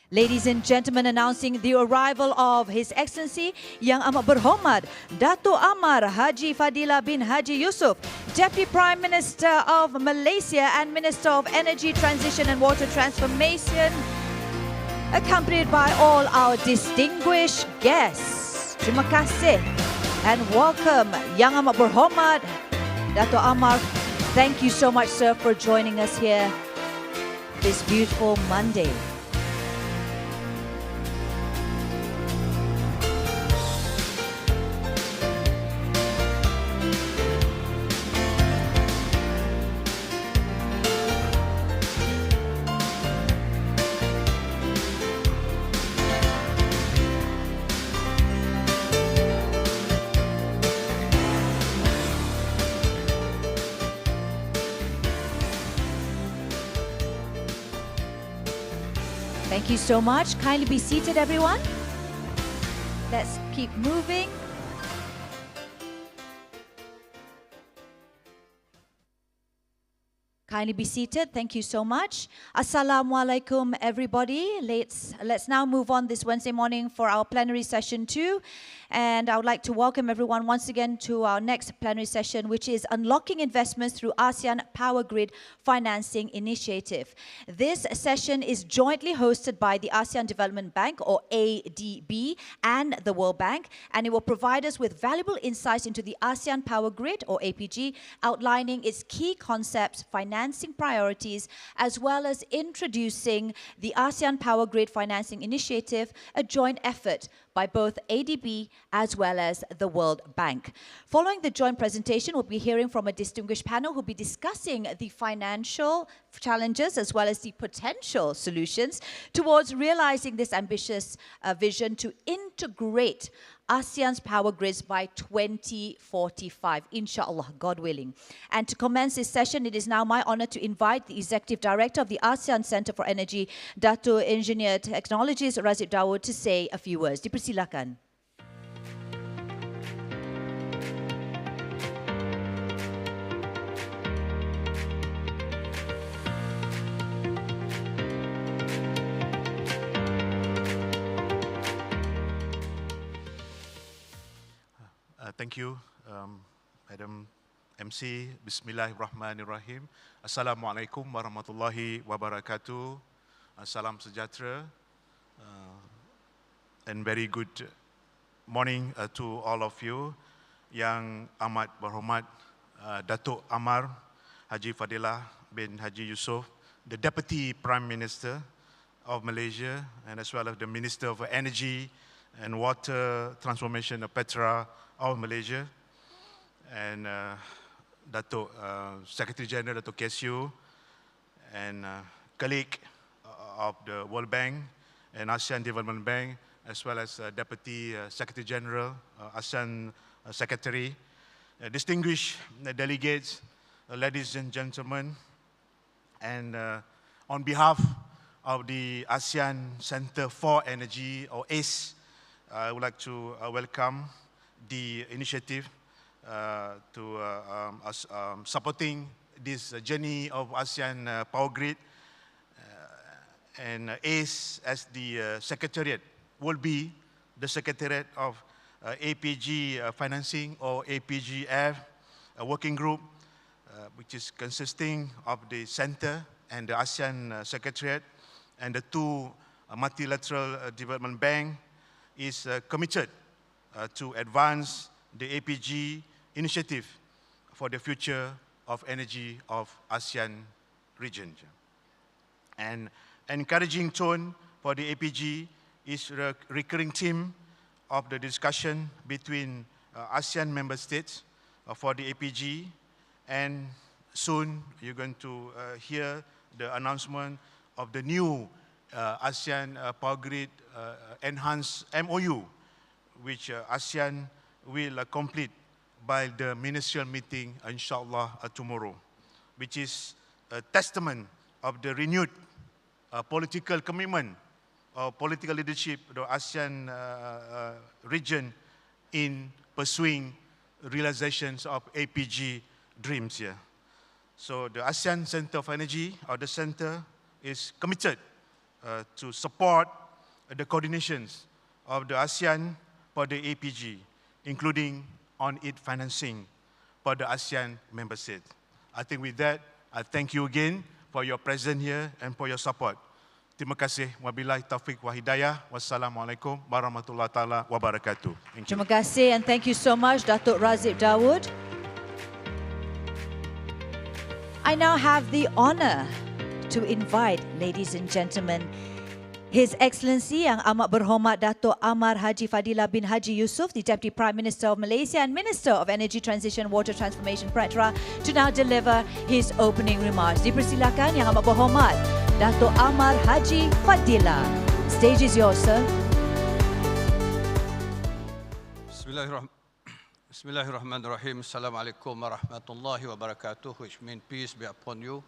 Ladies and gentlemen, announcing the arrival of His Excellency Yang Amat Berhormat Dato' Amar Haji Fadilah bin Haji Yusof, Deputy Prime Minister of Malaysia and Minister of Energy Transition and Water Transformation, accompanied by all our distinguished guests. Terima kasih and welcome Yang Amat Berhormat Dato' Amar. Thank you so much, sir, for joining us here this beautiful Monday. Thank you so much. Kindly be seated, everyone. Let's keep moving. Kindly be seated. Thank you so much. Assalamualaikum, everybody. Let's now move on this Wednesday morning for our plenary session 2. And I would like to welcome everyone once again to our next plenary session, which is Unlocking Investments through ASEAN Power Grid Financing Initiative. This session is jointly hosted by the ASEAN Development Bank, or ADB, and the World Bank, and it will provide us with valuable insights into the ASEAN Power Grid, or APG, outlining its key concepts, financing priorities, as well as introducing the ASEAN Power Grid Financing Initiative, a joint effort by both ADB as well as the World Bank. Following the joint presentation, we'll be hearing from a distinguished panel who'll be discussing the financial challenges as well as the potential solutions towards realizing this ambitious vision to integrate ASEAN's power grids by 2045, inshallah, God willing. And to commence this session, it is now my honor to invite the Executive Director of the ASEAN Center for Energy, Dato' Engineer Technologies, Razib Dawood, to say a few words. Dipersilakan. Thank you, Madam MC. Bismillahirrahmanirrahim. Assalamualaikum warahmatullahi wabarakatuh. Salam sejahtera. And very good morning to all of you. Yang Amat Berhormat Dato' Amar Haji Fadilah bin Haji Yusof, the Deputy Prime Minister of Malaysia, and as well as the Minister of Energy and Water Transformation of Petra of Malaysia, and Dato' Secretary General Dato' KSU, and colleague of the World Bank and ASEAN Development Bank, as well as Deputy Secretary General, ASEAN Secretary, distinguished delegates, ladies and gentlemen, and on behalf of the ASEAN Center for Energy, or ACE, I would like to welcome the initiative to supporting this journey of ASEAN Power Grid, and ACE as the secretariat will be the secretariat of APG financing, or APGF, a working group which is consisting of the center and the ASEAN secretariat, and the two multilateral development bank is committed to advance the APG initiative for the future of energy of ASEAN region. And encouraging tone for the APG is a recurring theme of the discussion between ASEAN member states for the APG, and soon you're going to hear the announcement of the new ASEAN Power Grid Enhanced MOU, which ASEAN will complete by the ministerial meeting, inshallah, tomorrow, which is a testament of the renewed political commitment or political leadership of the ASEAN region in pursuing realizations of APG dreams here. So the ASEAN Center of Energy, or the center, is committed to support the coordinations of the ASEAN for the APG, including on its financing for the ASEAN member states. I think with that, I thank you again for your presence here and for your support. Terima kasih. Wabillahi taufiq wa hidayah. Wassalamualaikum warahmatullahi taala wabarakatuh. Thank you. Terima kasih and thank you so much, Datuk Razif Dawood. I now have the honor to invite, ladies and gentlemen, His Excellency Yang Amat Berhormat Datuk Amar Haji Fadilah bin Haji Yusof, the Deputy Prime Minister of Malaysia and Minister of Energy Transition, Water Transformation, Petra, to now deliver his opening remarks. Dipersilakan Yang Amat Berhormat Datuk Amar Haji Fadilah. Stage is yours, sir. Bismillahirrahmanirrahim. Assalamualaikum warahmatullahi wabarakatuh, which means peace be upon you.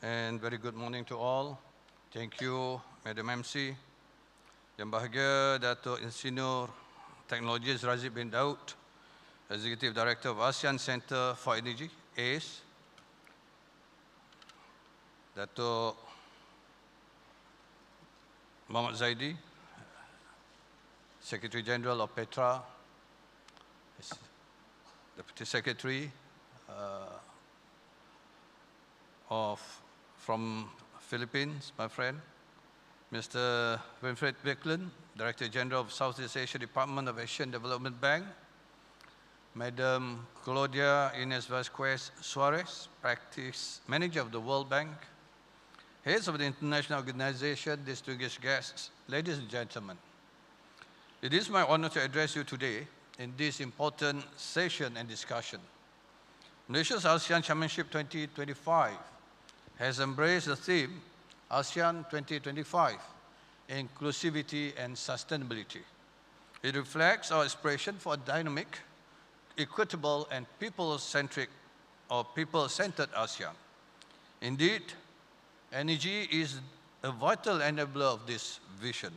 And very good morning to all. Thank you, Madam MC. Yang bahagia Datuk Insinyur Teknologi Razif bin Daud, Executive Director of ASEAN Center for Energy, ACE. Datuk Muhammad Zaidi, Secretary General of Petra, Deputy Secretary from Philippines, my friend, Mr. Winfred Wicklund, Director General of Southeast Asia Department of Asian Development Bank, Madam Claudia Ines Vasquez Suarez, Practice Manager of the World Bank, heads of the international organization, distinguished guests, ladies and gentlemen. It is my honor to address you today in this important session and discussion. Malaysia's ASEAN Chairmanship 2025 has embraced the theme ASEAN 2025, Inclusivity and Sustainability. It reflects our aspiration for a dynamic, equitable, and people-centric or people-centered ASEAN. Indeed, energy is a vital enabler of this vision.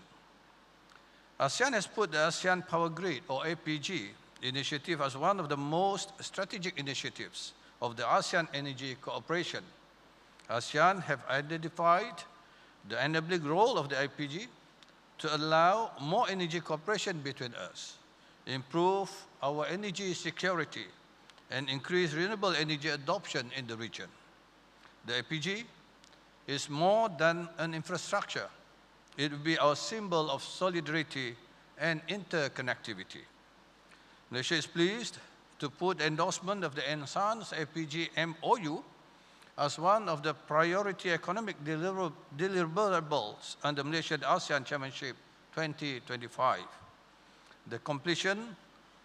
ASEAN has put the ASEAN Power Grid, or APG, initiative as one of the most strategic initiatives of the ASEAN Energy Cooperation. ASEAN have identified the enabling role of the APG to allow more energy cooperation between us, improve our energy security, and increase renewable energy adoption in the region. The APG is more than an infrastructure. It will be our symbol of solidarity and interconnectivity. Malaysia is pleased to put endorsement of the enhanced APG MOU as one of the priority economic deliverables under Malaysian ASEAN Chairmanship 2025. The completion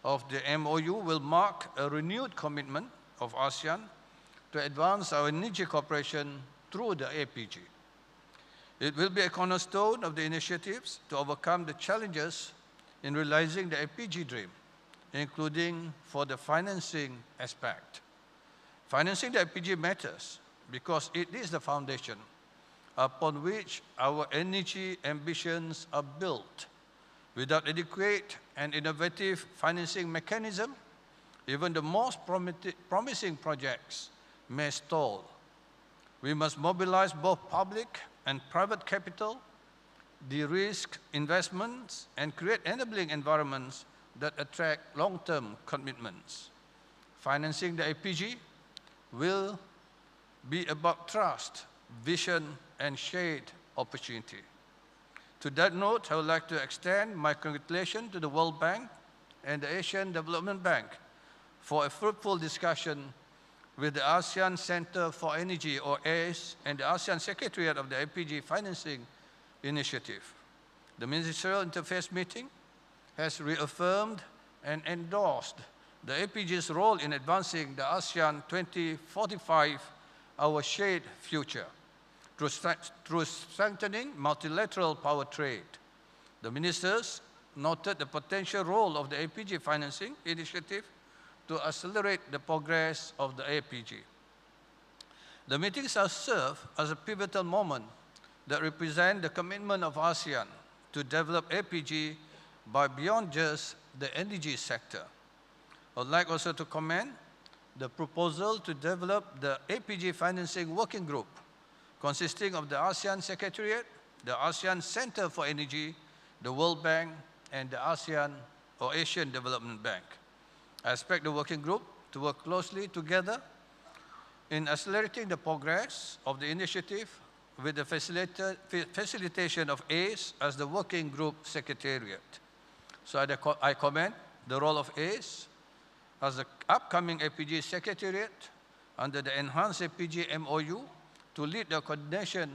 of the MOU will mark a renewed commitment of ASEAN to advance our energy cooperation through the APG. It will be a cornerstone of the initiatives to overcome the challenges in realizing the APG dream, including for the financing aspect. Financing the APG matters because it is the foundation upon which our energy ambitions are built. Without adequate and innovative financing mechanism, even the most promising projects may stall. We must mobilize both public and private capital, de-risk investments, and create enabling environments that attract long-term commitments. Financing the APG will be about trust, vision, and shared opportunity. To that note, I would like to extend my congratulations to the World Bank and the Asian Development Bank for a fruitful discussion with the ASEAN Center for Energy, or ACE, and the ASEAN Secretariat of the APG Financing Initiative. The Ministerial Interface Meeting has reaffirmed and endorsed the APG's role in advancing the ASEAN 2045, our shared future, through strengthening multilateral power trade. The ministers noted the potential role of the APG financing initiative to accelerate the progress of the APG. The meetings have served as a pivotal moment that represent the commitment of ASEAN to develop APG by beyond just the energy sector. I would like also to commend the proposal to develop the APG Financing Working Group, consisting of the ASEAN Secretariat, the ASEAN Center for Energy, the World Bank, and the ASEAN or Asian Development Bank. I expect the working group to work closely together in accelerating the progress of the initiative with the facilitation of ACE as the working group secretariat. So I commend the role of ACE as the upcoming APG secretariat under the enhanced APG MOU to lead the coordination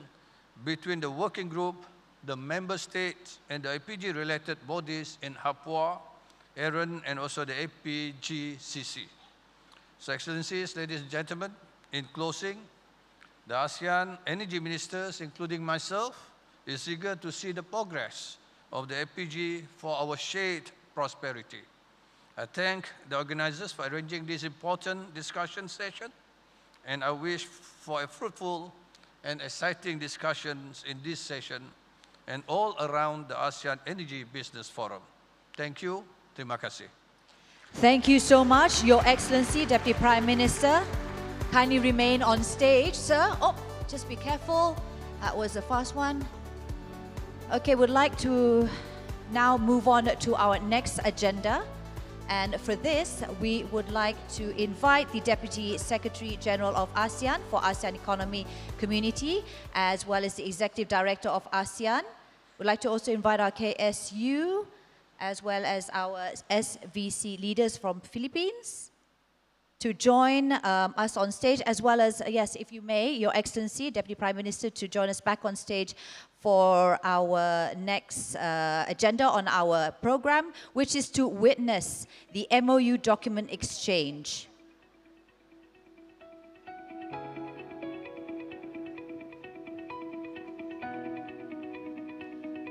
between the working group, the member states, and the APG-related bodies in Papua, AREN, and also the APGCC. So, Excellencies, ladies and gentlemen, in closing, the ASEAN energy ministers, including myself, is eager to see the progress of the APG for our shared prosperity. I thank the organizers for arranging this important discussion session, and I wish for a fruitful and exciting discussions in this session and all around the ASEAN Energy Business Forum. Thank you. Terima kasih. Thank you so much, Your Excellency, Deputy Prime Minister. Kindly remain on stage, sir. Oh, just be careful. That was the first one. Okay, we'd like to now move on to our next agenda. And for this, we would like to invite the Deputy Secretary General of ASEAN for ASEAN Economic Community, as well as the Executive Director of ASEAN. We'd like to also invite our KSU, as well as our SVC leaders from Philippines, to join us on stage, as well as, yes, if you may, Your Excellency, Deputy Prime Minister, to join us back on stage for our next agenda on our program, which is to witness the MOU document exchange.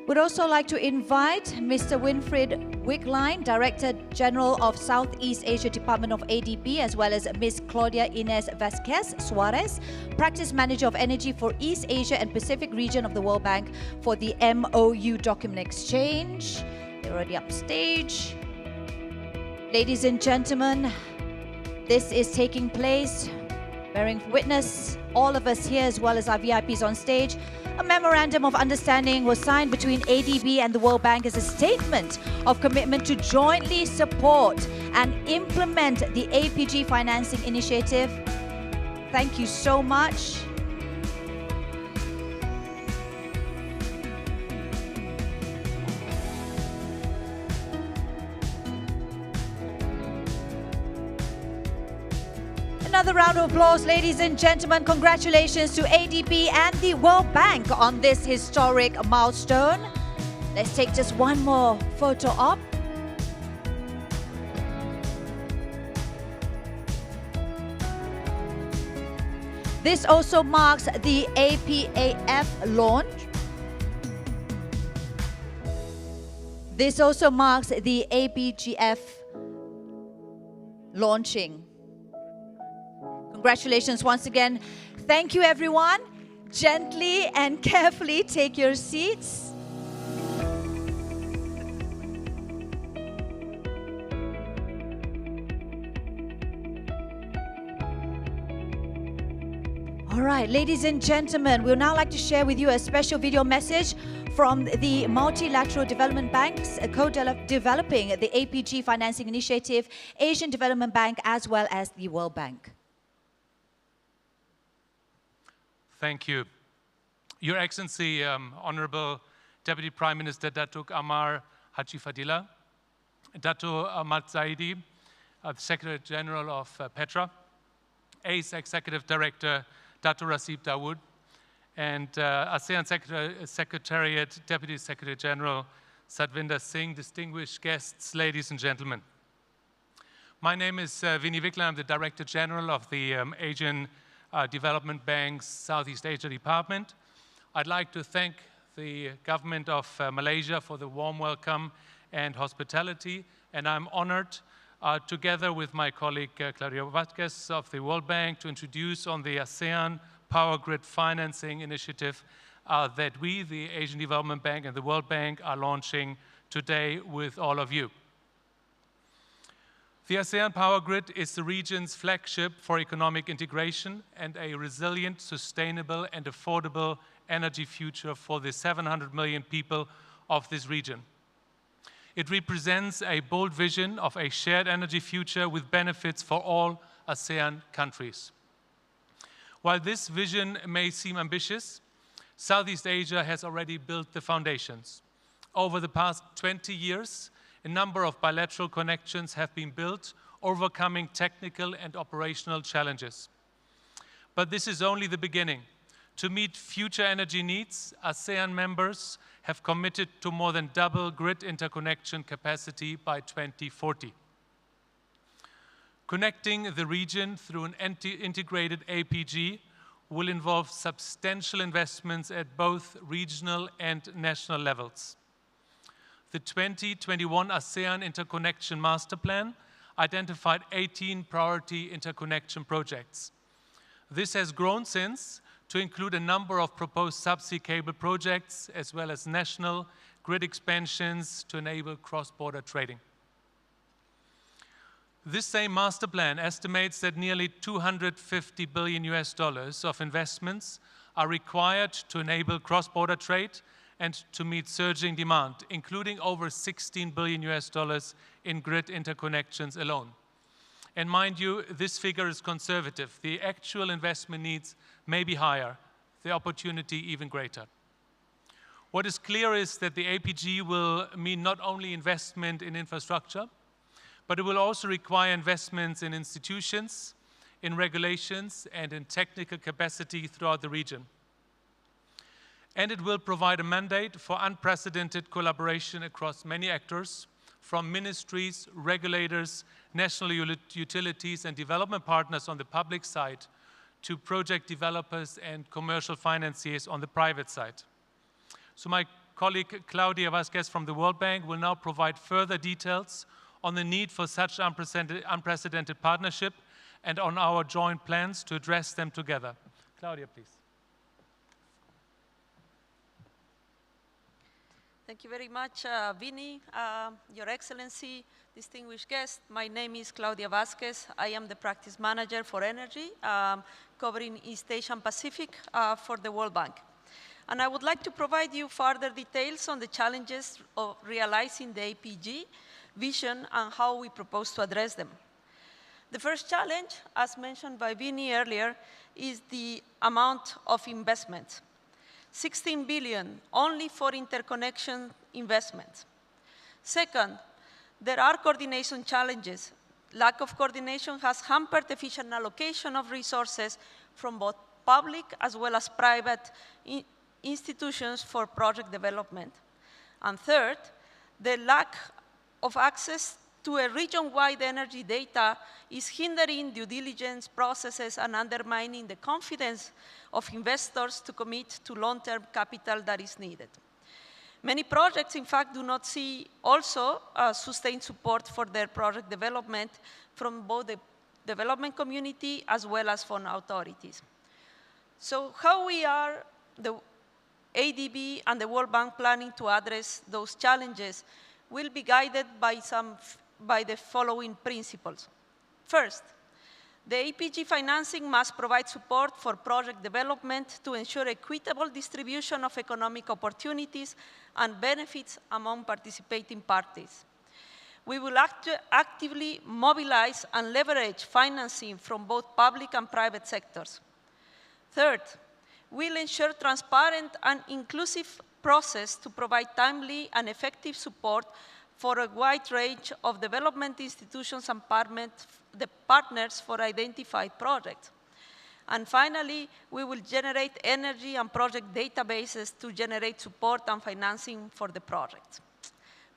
We'd also like to invite Mr. Winfried Wickline, Director General of Southeast Asia Department of ADB, as well as Ms. Claudia Inez Vasquez Suarez, Practice Manager of Energy for East Asia and Pacific Region of the World Bank, for the MOU document exchange. They're already upstage. Ladies and gentlemen, this is taking place, bearing witness, all of us here as well as our VIPs on stage. A memorandum of understanding was signed between ADB and the World Bank as a statement of commitment to jointly support and implement the APG financing initiative. Thank you so much. Another round of applause, ladies and gentlemen. Congratulations to ADB and the World Bank on this historic milestone. Let's take just one more photo op. This also marks the APAF launch. This also marks the APGF launching. Congratulations once again. Thank you, everyone. Gently and carefully take your seats. All right, ladies and gentlemen, we'd now like to share with you a special video message from the multilateral development banks co-developing the APG financing initiative, Asian Development Bank, as well as the World Bank. Thank you. Your Excellency, Honorable Deputy Prime Minister Datuk Amar Haji Fadila, Dato Ahmad Zaidi, Secretary General of Petra, ACE Executive Director Dato Rasib Dawood, and ASEAN Secretariat Deputy Secretary General Satvinder Singh, distinguished guests, ladies and gentlemen. My name is Vinny Wickler. I'm the Director General of the Asian Development Bank's Southeast Asia Department. I'd like to thank the government of Malaysia for the warm welcome and hospitality, and I'm honored, together with my colleague Claudia Vasquez of the World Bank, to introduce on the ASEAN Power Grid Financing Initiative that we, the Asian Development Bank and the World Bank, are launching today with all of you. The ASEAN Power Grid is the region's flagship for economic integration and a resilient, sustainable, and affordable energy future for the 700 million people of this region. It represents a bold vision of a shared energy future with benefits for all ASEAN countries. While this vision may seem ambitious, Southeast Asia has already built the foundations. Over the past 20 years, a number of bilateral connections have been built, overcoming technical and operational challenges. But this is only the beginning. To meet future energy needs, ASEAN members have committed to more than double grid interconnection capacity by 2040. Connecting the region through an integrated APG will involve substantial investments at both regional and national levels. The 2021 ASEAN Interconnection Master Plan identified 18 priority interconnection projects. This has grown since to include a number of proposed subsea cable projects as well as national grid expansions to enable cross-border trading. This same master plan estimates that nearly $250 billion of investments are required to enable cross-border trade and to meet surging demand, including over $16 billion in grid interconnections alone. And mind you, this figure is conservative. The actual investment needs may be higher, the opportunity even greater. What is clear is that the APG will mean not only investment in infrastructure, but it will also require investments in institutions, in regulations, and in technical capacity throughout the region. And it will provide a mandate for unprecedented collaboration across many actors, from ministries, regulators, national utilities, and development partners on the public side, to project developers and commercial financiers on the private side. So my colleague Claudia Vasquez from the World Bank will now provide further details on the need for such unprecedented partnership and on our joint plans to address them together. Claudia, please. Thank you very much, Vinny, Your Excellency, distinguished guests. My name is Claudia Vasquez. I am the Practice Manager for Energy, covering East Asia and Pacific for the World Bank. And I would like to provide you further details on the challenges of realizing the APG vision and how we propose to address them. The first challenge, as mentioned by Vinny earlier, is the amount of investment. 16 billion only for interconnection investments. Second, there are coordination challenges. Lack of coordination has hampered efficient allocation of resources from both public as well as private institutions for project development. And third, the lack of access to a region-wide energy data is hindering due diligence processes and undermining the confidence of investors to commit to long-term capital that is needed. Many projects, in fact, do not see also sustained support for their project development from both the development community as well as from authorities. So how we are, the ADB and the World Bank, planning to address those challenges will be guided by the following principles. First, the APG financing must provide support for project development to ensure equitable distribution of economic opportunities and benefits among participating parties. We will actively mobilize and leverage financing from both public and private sectors. Third, we'll ensure transparent and inclusive process to provide timely and effective support for a wide range of development institutions and partners for identified projects. And finally, we will generate energy and project databases to generate support and financing for the project.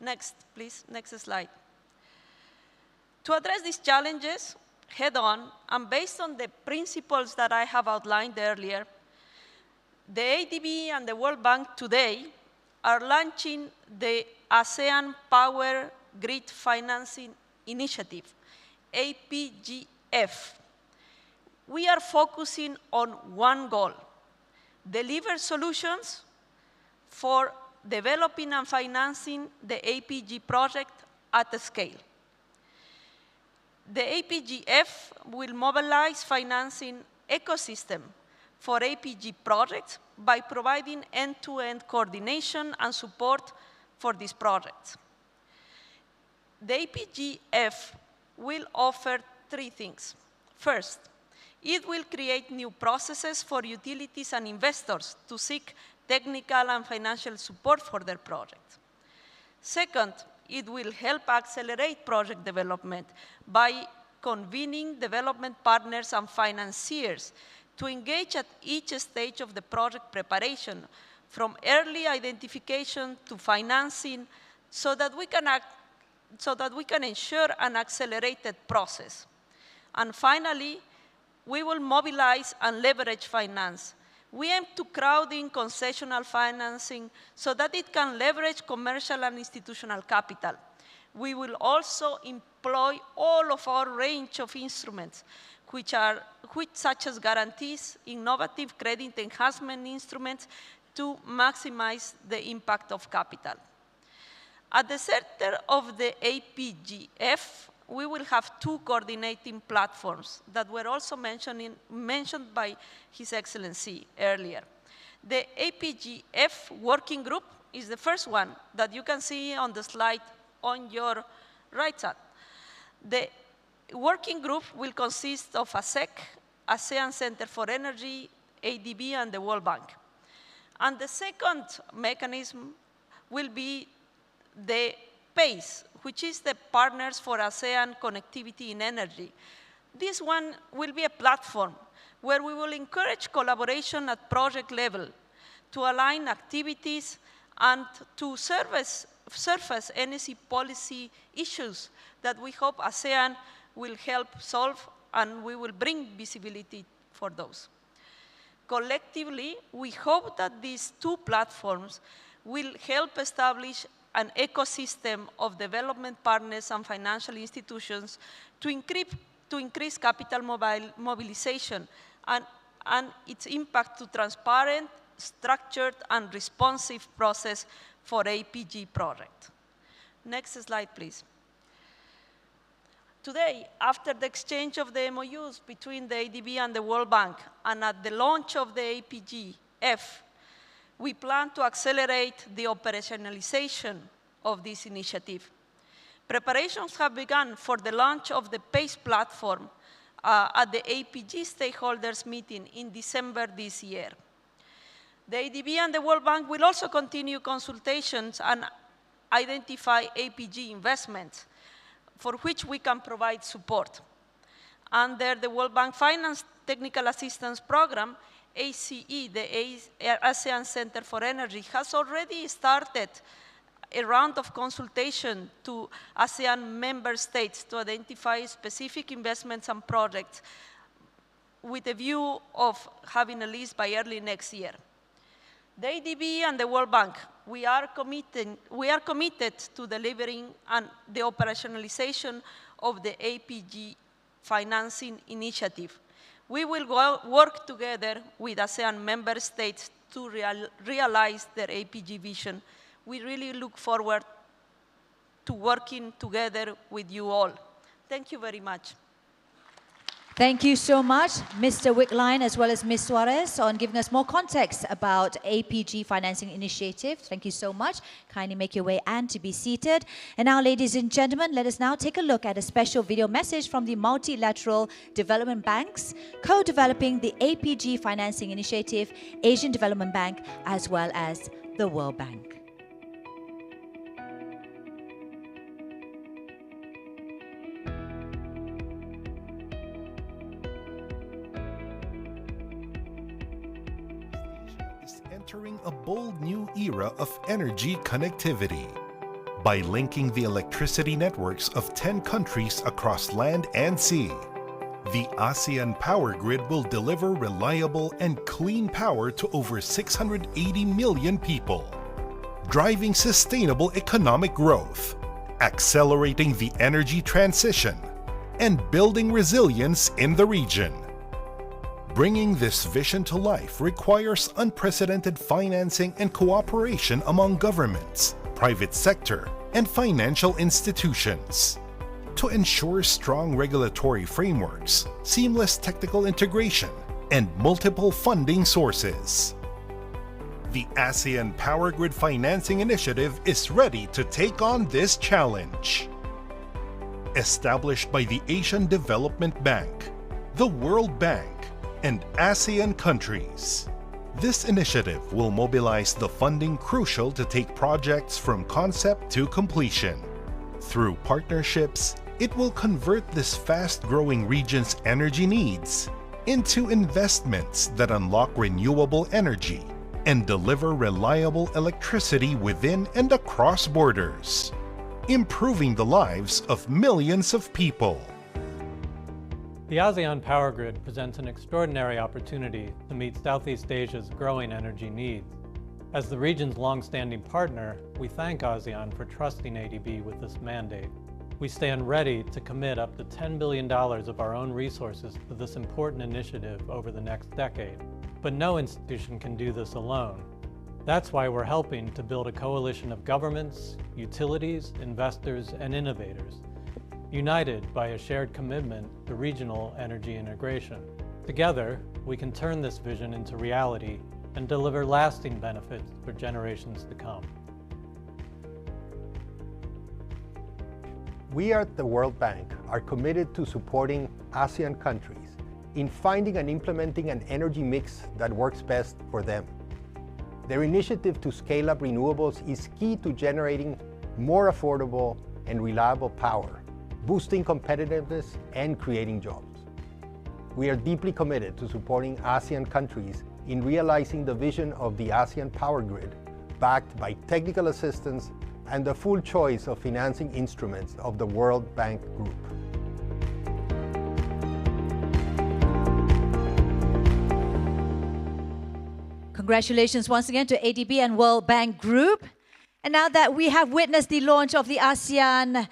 Next, please, next slide. To address these challenges head-on, and based on the principles that I have outlined earlier, the ADB and the World Bank today are launching the ASEAN Power Grid Financing Initiative, APGF. We are focusing on one goal: deliver solutions for developing and financing the APG project at a scale. The APGF will mobilize financing ecosystem for APG projects by providing end-to-end coordination and support for these projects. The APGF will offer three things. First, it will create new processes for utilities and investors to seek technical and financial support for their projects. Second, it will help accelerate project development by convening development partners and financiers to engage at each stage of the project preparation, from early identification to financing, so that we can ensure an accelerated process. And finally, we will mobilize and leverage finance. We aim to crowd in concessional financing so that it can leverage commercial and institutional capital. We will also employ all of our range of instruments, such as guarantees, innovative credit enhancement instruments, to maximize the impact of capital. At the center of the APGF, we will have two coordinating platforms that were also mentioned by His Excellency earlier. The APGF working group is the first one that you can see on the slide on your right side. The working group will consist of ASEC, ASEAN Center for Energy, ADB, and the World Bank. And the second mechanism will be the PACE, which is the Partners for ASEAN Connectivity in Energy. This one will be a platform where we will encourage collaboration at project level to align activities and to surface NEC policy issues that we hope ASEAN will help solve, and we will bring visibility for those. Collectively, we hope that these two platforms will help establish an ecosystem of development partners and financial institutions to increase capital mobilization and its impact to transparent, structured, and responsive process for APG project. Next slide, please. Today, after the exchange of the MOUs between the ADB and the World Bank, and at the launch of the APGF, we plan to accelerate the operationalization of this initiative. Preparations have begun for the launch of the PACE platform at the APG stakeholders meeting in December this year. The ADB and the World Bank will also continue consultations and identify APG investments for which we can provide support. Under the World Bank Finance Technical Assistance Program, ACE, the ASEAN Center for Energy, has already started a round of consultation to ASEAN member states to identify specific investments and projects with a view of having a list by early next year. The ADB and the World Bank, we are committed to delivering the operationalization of the APG financing initiative. We will work together with ASEAN member states to realize their APG vision. We really look forward to working together with you all. Thank you very much. Thank you so much, Mr. Wickline, as well as Ms. Suarez, on giving us more context about APG Financing Initiative. Thank you so much. Kindly make your way and to be seated. And now, ladies and gentlemen, let us now take a look at a special video message from the Multilateral Development Banks, co-developing the APG Financing Initiative, Asian Development Bank, as well as the World Bank. Entering a bold new era of energy connectivity. By linking the electricity networks of 10 countries across land and sea, the ASEAN power grid will deliver reliable and clean power to over 680 million people, driving sustainable economic growth, accelerating the energy transition, and building resilience in the region. Bringing this vision to life requires unprecedented financing and cooperation among governments, private sector, and financial institutions. To ensure strong regulatory frameworks, seamless technical integration, and multiple funding sources. The ASEAN Power Grid Financing Initiative is ready to take on this challenge. Established by the Asian Development Bank, the World Bank, and ASEAN countries, this initiative will mobilize the funding crucial to take projects from concept to completion. Through partnerships, it will convert this fast-growing region's energy needs into investments that unlock renewable energy and deliver reliable electricity within and across borders, improving the lives of millions of people. The ASEAN Power Grid presents an extraordinary opportunity to meet Southeast Asia's growing energy needs. As the region's long-standing partner, we thank ASEAN for trusting ADB with this mandate. We stand ready to commit up to $10 billion of our own resources to this important initiative over the next decade. But no institution can do this alone. That's why we're helping to build a coalition of governments, utilities, investors, and innovators, united by a shared commitment to regional energy integration. Together, we can turn this vision into reality and deliver lasting benefits for generations to come. We at the World Bank are committed to supporting ASEAN countries in finding and implementing an energy mix that works best for them. Their initiative to scale up renewables is key to generating more affordable and reliable power, boosting competitiveness and creating jobs. We are deeply committed to supporting ASEAN countries in realizing the vision of the ASEAN Power Grid, backed by technical assistance and the full choice of financing instruments of the World Bank Group. Congratulations once again to ADB and World Bank Group. And now that we have witnessed the launch of the ASEAN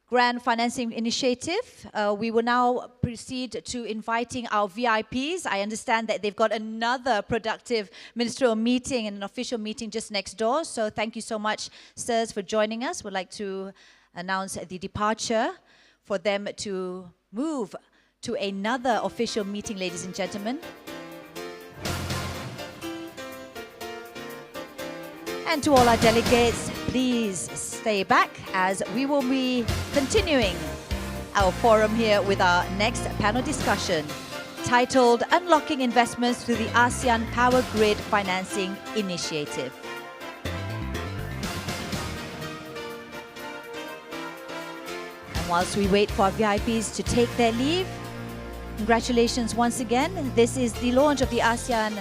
Grant Financing Initiative, we will now proceed to inviting our VIPs. I understand that they've got another productive ministerial meeting and an official meeting just next door. So thank you so much, sirs, for joining us. We'd like to announce the departure for them to move to another official meeting, ladies and gentlemen. And to all our delegates, please stay back as we will be continuing our forum here with our next panel discussion titled Unlocking Investments Through the ASEAN Power Grid Financing Initiative. And whilst we wait for our VIPs to take their leave, congratulations once again. This is the launch of the ASEAN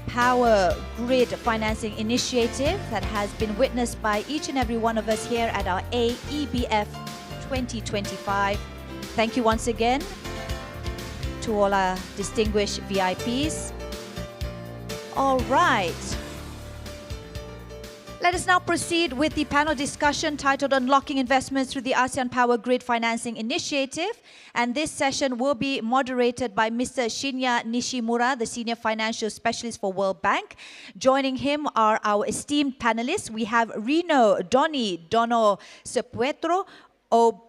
Power Grid Financing Initiative that has been witnessed by each and every one of us here at our AEBF 2025. Thank you once again to all our distinguished VIPs. All right. Let us now proceed with the panel discussion titled Unlocking Investments Through the ASEAN Power Grid Financing Initiative. And this session will be moderated by Mr. Shinya Nishimura, the Senior Financial Specialist for World Bank. Joining him are our esteemed panelists. We have Rino Dono Sepuetro, OB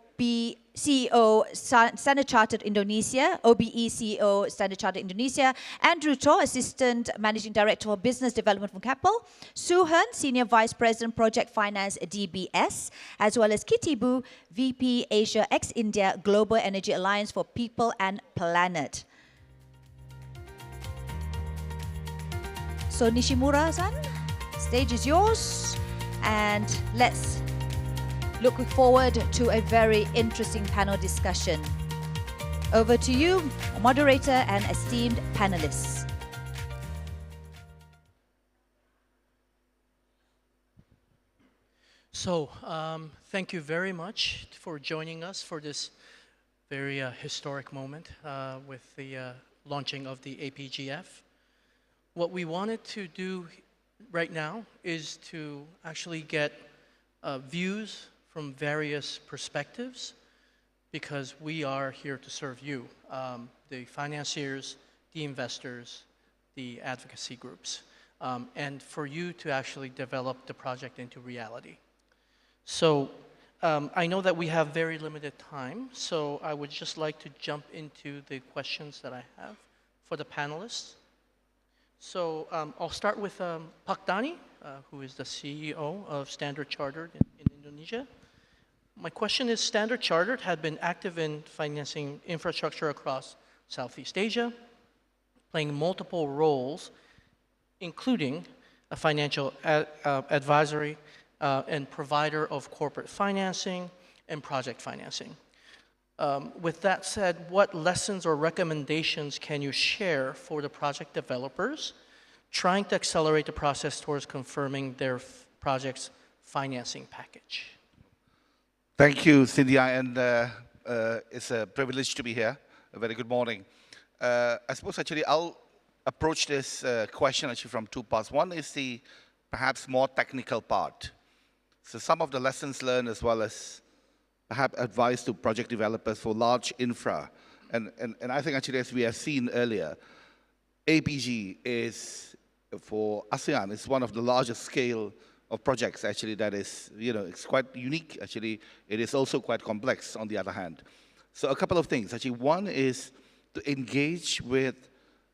CEO, Standard Chartered Indonesia, OBE CEO, Standard Chartered Indonesia, Andrew To, Assistant Managing Director for Business Development from Keppel, Suhan, Senior Vice President, Project Finance, DBS, as well as Kitty Bu, VP Asia ex-India, Global Energy Alliance for People and Planet. So Nishimura-san, stage is yours, and let's look forward to a very interesting panel discussion. Over to you, moderator and esteemed panelists. So, thank you very much for joining us for this very historic moment with the launching of the APGF. What we wanted to do right now is to actually get views from various perspectives, because we are here to serve you, the financiers, the investors, the advocacy groups, and for you to actually develop the project into reality. So I know that we have very limited time, so I would just like to jump into the questions that I have for the panelists. So I'll start with Pak Dani, who is the CEO of Standard Chartered in Indonesia. My question is, Standard Chartered had been active in financing infrastructure across Southeast Asia, playing multiple roles, including a financial advisory and provider of corporate financing and project financing. With that said, what lessons or recommendations can you share for the project developers trying to accelerate the process towards confirming their project's financing package? Thank you, Cynthia, and it's a privilege to be here. A very good morning. I suppose actually I'll approach this question actually from two parts. One is the perhaps more technical part. So some of the lessons learned as well as perhaps advice to project developers for large infra. And I think actually as we have seen earlier, APG is, for ASEAN, it's one of the largest scale of projects actually that is, it's quite unique actually. It is also quite complex on the other hand. So a couple of things. Actually, one is to engage with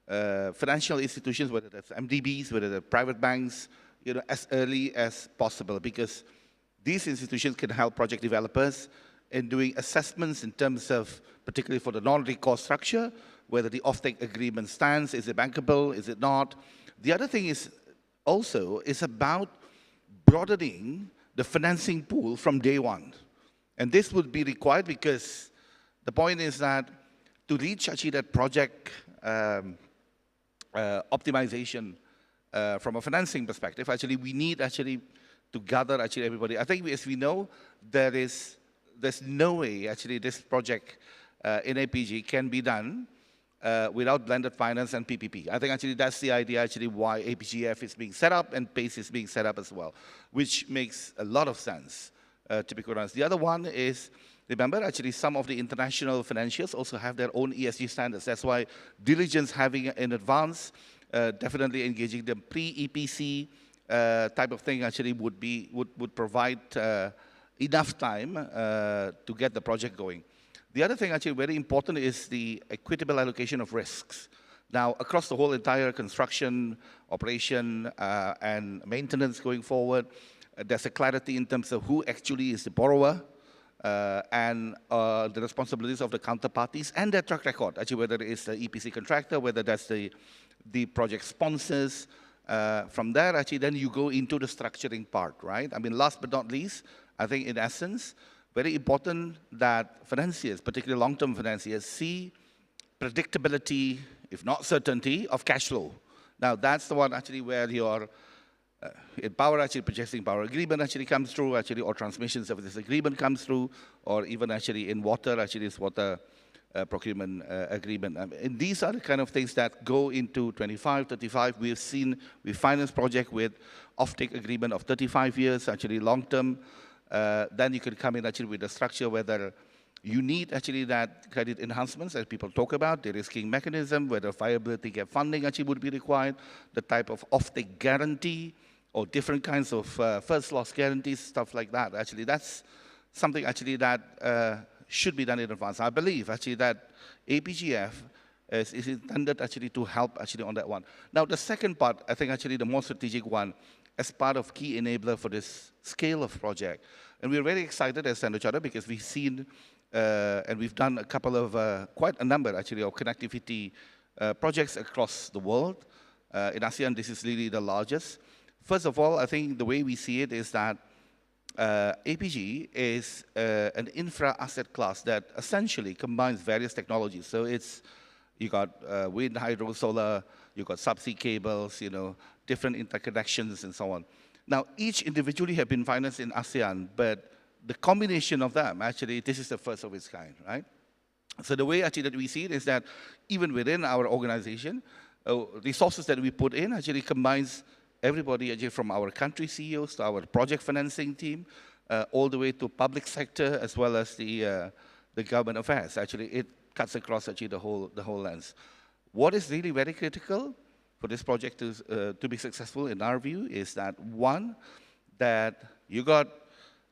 financial institutions, whether that's MDBs, whether they're private banks, as early as possible, because these institutions can help project developers in doing assessments in terms of, particularly for the non-recourse structure, whether the offtake agreement stands, is it bankable, is it not? The other thing is also is about broadening the financing pool from day one. And this would be required because the point is that to reach actually that project optimization from a financing perspective, actually we need actually to gather actually everybody. I think as we know, there's no way actually this project in APG can be done without blended finance and PPP. I think actually that's the idea actually why APGF is being set up and PACE is being set up as well, which makes a lot of sense to be quite honest. The other one is, remember actually some of the international financiers also have their own ESG standards. That's why diligence having in advance, definitely engaging them pre-EPC type of thing actually would provide enough time to get the project going. The other thing actually very important is the equitable allocation of risks. Now, across the whole entire construction, operation, and maintenance going forward, there's a clarity in terms of who actually is the borrower and the responsibilities of the counterparties and their track record, actually whether it's the EPC contractor, whether that's the project sponsors. From there, actually, then you go into the structuring part, right? I mean, last but not least, I think in essence, very important that financiers, particularly long-term financiers, see predictability, if not certainty, of cash flow. Now, that's the one actually where your in power, actually, purchasing power agreement actually comes through, actually, or transmission services agreement comes through, or even actually in water, actually, it's water procurement agreement. And these are the kind of things that go into 25, 35. We finance project with offtake agreement of 35 years, actually long-term. Then you could come in actually with a structure whether you need actually that credit enhancements as people talk about, the risking mechanism, whether viability gap funding actually would be required, the type of offtake guarantee, or different kinds of first loss guarantees, stuff like that. Actually, that's something actually that should be done in advance. I believe actually that APGF is intended actually to help actually on that one. Now, the second part, I think actually the more strategic one, as part of key enabler for this scale of project. And we're very excited as Standard Chartered because we've seen and we've done a couple of, quite a number actually of connectivity projects across the world. In ASEAN, this is really the largest. First of all, I think the way we see it is that APG is an infra asset class that essentially combines various technologies. So you got wind, hydro, solar, you got subsea cables, different interconnections and so on. Now, each individually have been financed in ASEAN, but the combination of them, actually, this is the first of its kind, right? So the way actually that we see it is that even within our organization, resources that we put in actually combines everybody actually from our country CEOs to our project financing team, all the way to public sector as well as the government affairs. Actually, it cuts across actually the whole lens. What is really very critical for this project to be successful in our view is that one, that you got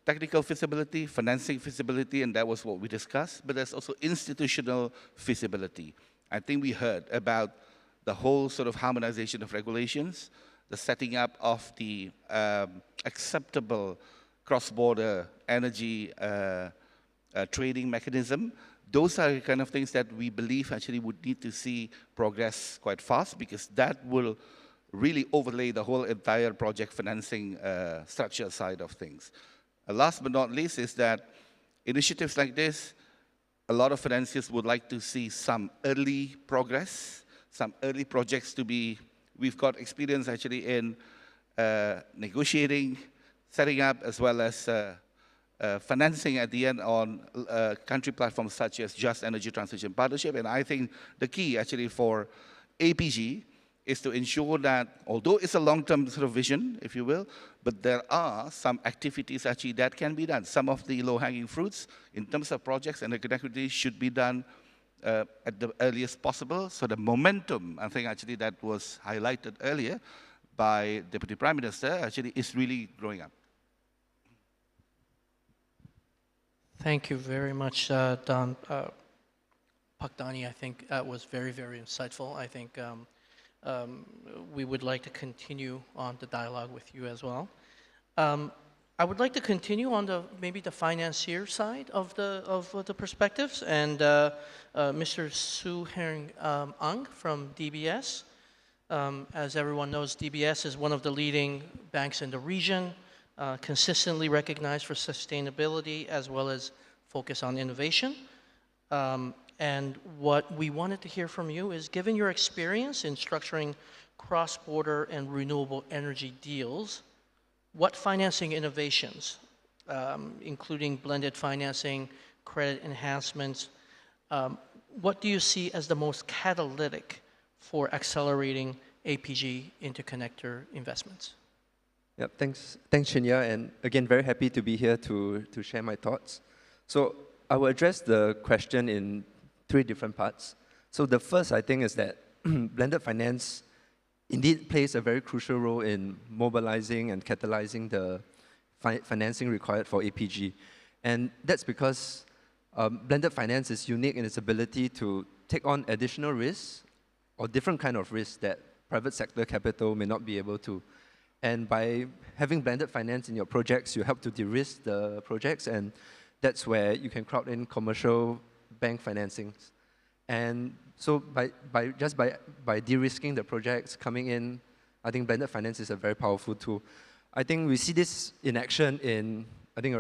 technical feasibility, financing feasibility, and that was what we discussed, but there's also institutional feasibility. I think we heard about the whole sort of harmonization of regulations, the setting up of the acceptable cross-border energy trading mechanism. Those are the kind of things that we believe actually would need to see progress quite fast, because that will really overlay the whole entire project financing structure side of things. Last but not least is that initiatives like this, a lot of financiers would like to see some early progress, some early projects to be, we've got experience actually in negotiating, setting up, as well as financing at the end on country platforms such as Just Energy Transition Partnership. And I think the key actually for APG is to ensure that, although it's a long-term sort of vision, if you will, but there are some activities actually that can be done. Some of the low-hanging fruits in terms of projects and activities should be done at the earliest possible. So the momentum, I think actually that was highlighted earlier by Deputy Prime Minister, actually is really growing up. Thank you very much, Don. Pakdani, I think that was very, very insightful. I think we would like to continue on the dialogue with you as well. I would like to continue on maybe the financier side of the perspectives, and Mr. Su Heng Ang from DBS. As everyone knows, DBS is one of the leading banks in the region, consistently recognized for sustainability as well as focus on innovation. And what we wanted to hear from you is, given your experience in structuring cross-border and renewable energy deals, what financing innovations, including blended financing, credit enhancements, what do you see as the most catalytic for accelerating APG interconnector investments? Yep, thanks Chinya, and again, very happy to be here to share my thoughts. So I will address the question in 3 different parts. So the first, I think, is that blended finance indeed plays a very crucial role in mobilizing and catalyzing the financing required for APG. And that's because blended finance is unique in its ability to take on additional risks or different kind of risks that private sector capital may not be able to. And by having blended finance in your projects, you help to de-risk the projects, and that's where you can crowd in commercial bank financings. And so by de-risking the projects coming in, I think blended finance is a very powerful tool. I think we see this in action in, I think,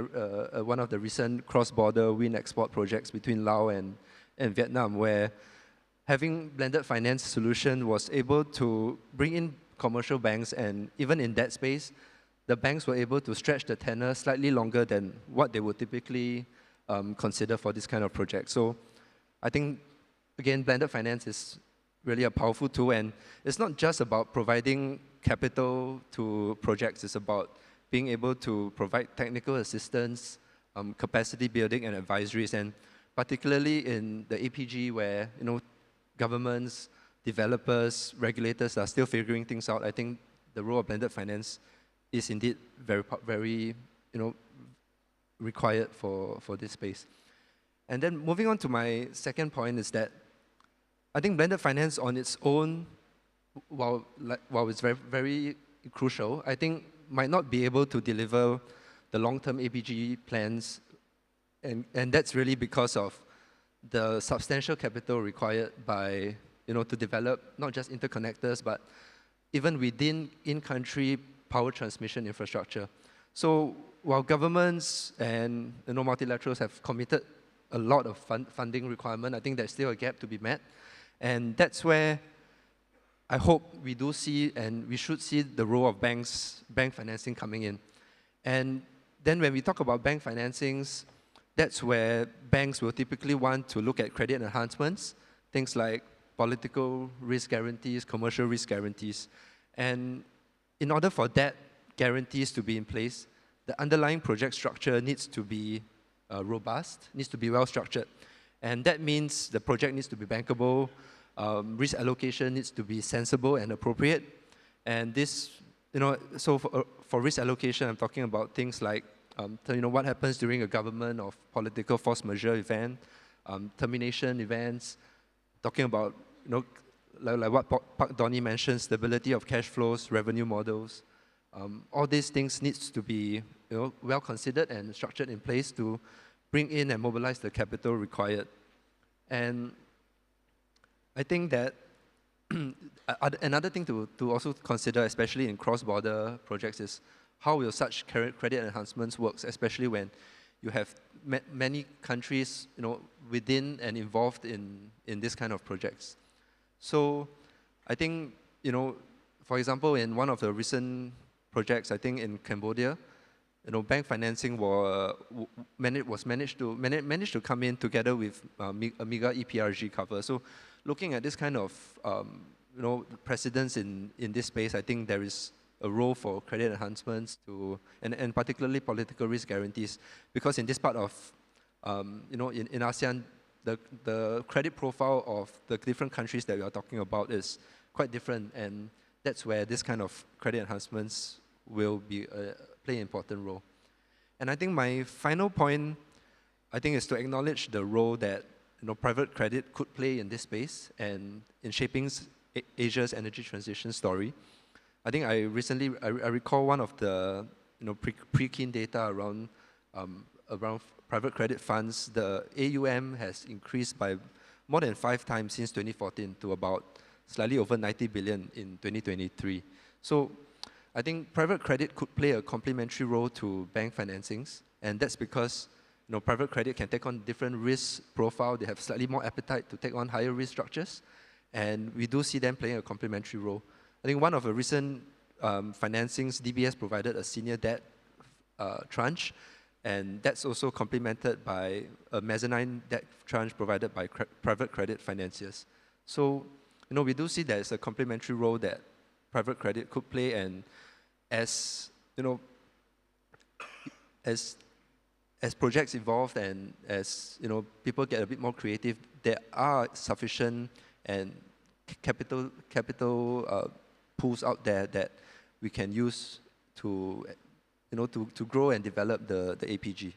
one of the recent cross-border wind export projects between Laos and Vietnam, where having blended finance solution was able to bring in commercial banks, and even in that space, the banks were able to stretch the tenor slightly longer than what they would typically consider for this kind of project. So I think, again, blended finance is really a powerful tool, and it's not just about providing capital to projects, it's about being able to provide technical assistance, capacity building and advisories, and particularly in the APG where, you know, governments, developers, regulators are still figuring things out. I think the role of blended finance is indeed very required for this space. And then moving on to my second point is that I think blended finance on its own, while it's very, very crucial, I think might not be able to deliver the long-term APG plans, and that's really because of the substantial capital required by, to develop not just interconnectors, but even within in-country power transmission infrastructure. So while governments and multilaterals have committed a lot of funding requirement, I think there's still a gap to be met. And that's where I hope we do see, and we should see, the role of bank financing coming in. And then when we talk about bank financings, that's where banks will typically want to look at credit enhancements, things like political risk guarantees, commercial risk guarantees. And in order for that guarantees to be in place, the underlying project structure needs to be robust, needs to be well structured. And that means the project needs to be bankable, risk allocation needs to be sensible and appropriate. And this, so for risk allocation, I'm talking about things like, what happens during a government or political force majeure event, termination events, talking about, like what Park Donnie mentioned, stability of cash flows, revenue models. All these things needs to be well considered and structured in place to bring in and mobilize the capital required. And I think that another thing to also consider, especially in cross-border projects, is how will such credit enhancements work, especially when you have many countries within and involved in this kind of projects. So I think, for example, in one of the recent projects, I think in Cambodia, bank financing managed to come in together with a MEGA EPRG cover. So looking at this kind of precedents in this space, I think there is a role for credit enhancements and particularly political risk guarantees, because in this part of in ASEAN, the credit profile of the different countries that we are talking about is quite different, and that's where this kind of credit enhancements will play an important role. And I think my final point, I think, is to acknowledge the role that private credit could play in this space and in shaping Asia's energy transition story. I think I recall one of the pre-keen data around private credit funds. The AUM has increased by more than 5 times since 2014 to about slightly over 90 billion in 2023. So I think private credit could play a complementary role to bank financings, and that's because private credit can take on different risk profile. They have slightly more appetite to take on higher risk structures, and we do see them playing a complementary role. I think one of the recent financings, DBS provided a senior debt tranche, and that's also complemented by a mezzanine debt tranche provided by private credit financiers. So, we do see there's a complementary role that private credit could play, and as projects evolve and as people get a bit more creative, there are sufficient and capital pools out there that we can use to to grow and develop the APG.